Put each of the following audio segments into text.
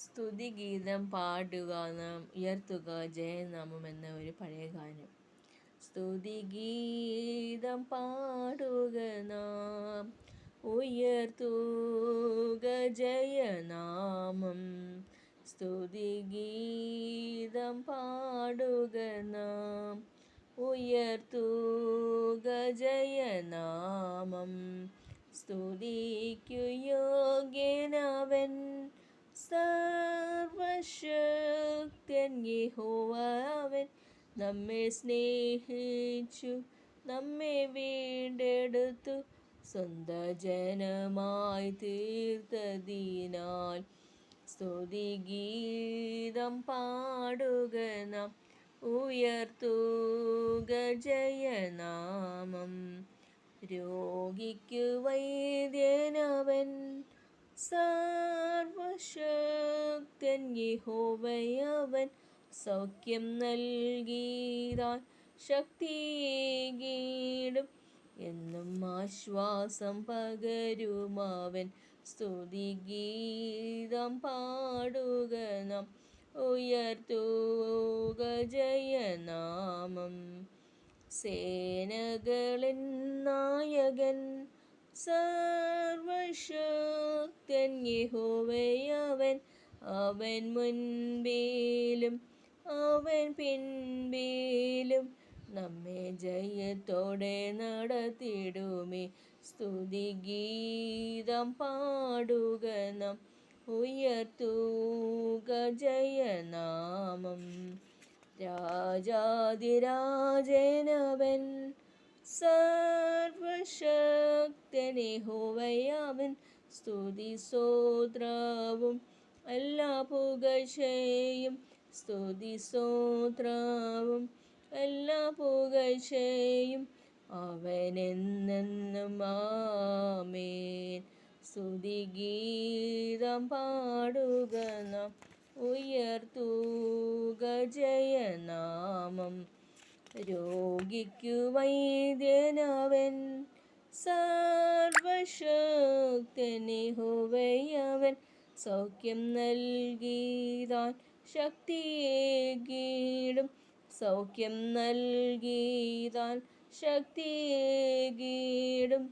സ്തുതിഗീതം പാടുക നാം ഉയർത്തുക ജയനാമം എന്ന ഒരു പഴയ ഗാനം. സ്തുതിഗീതം പാടുക നാം ഉയർത്തുക ജയനാമം. സ്തുതിഗീതം പാടുക നാം ഉയർത്തുക ജയനാമം. സ്തുതിക്കു യോഗ്യനവൻ സർവശക്തൻ യഹോവ. അവൻ നമ്മെ സ്നേഹിച്ചു, നമ്മെ വീണ്ടെടുത്തു, സ്വന്ത ജനമായി തീർത്തതിനാൽ സ്തുതിഗീതം പാടുക നാം ഉയർത്തുക ജയനാമം. രോഗിക്കു വൈദ്യനവൻ സർവശക്തൻ യഹോവയവൻ സൗഖ്യം നൽകിടാൻ ശക്തിയേകിടും, എന്നും ആശ്വാസം പകരുമവൻ. സ്തുതിഗീതം പാടുക നാം ഉയർത്തുക ജയനാമം. സേനകളിൻ നായകൻ സർവശക്തൻ യഹോവയവൻ, അവൻ മുൻപിലും അവൻ പിൻപിലും നമ്മെ ജയത്തോടെ നടത്തിടുമേ. സ്തുതിഗീതം പാടുക നാം ഉയർത്തുക ജയനാമം. രാജാതിരാജനവൻ സർവശക്തൻ യഹോവയവൻ, സ്തുതി സ്തോത്രവും എല്ലാ പുകഴ്ചയും, സ്തുതി സ്തോത്രവും എല്ലാ പുകഴ്ചയും അവനെന്നെന്നും ആമേൻ. സ്തുതിഗീതം പാടുക നാം ഉയർത്തുക ജയനാമം. രോഗിക്കു വൈദ്യനവൻ സർവശക്തൻ യഹോവയവൻ സൗഖ്യം നൽകിടാൻ ശക്തിയേകിടും, സൗഖ്യം നൽകിടാൻ ശക്തിയേകിടും,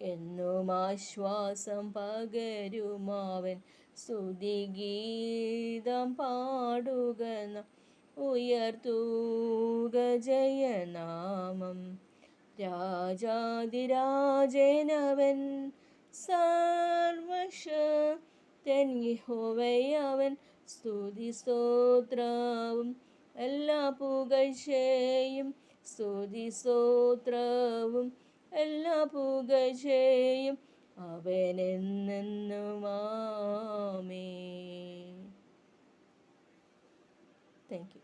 എന്നും ആശ്വാസം പകരുമവൻ. സ്തുതിഗീതം പാടുക നാം ഉയർത്തുക ജയനാമം. രാജാതിരാജനവൻ സർവശക്തൻ യഹോവയവൻ, സ്തുതി സ്തോത്രവും എല്ലാ പുകഴ്ചയും, സ്തുതി സ്തോത്രവും എല്ലാ പുകഴ്ചയും അവനെന്നെന്നും ആമേൻ. Thank you.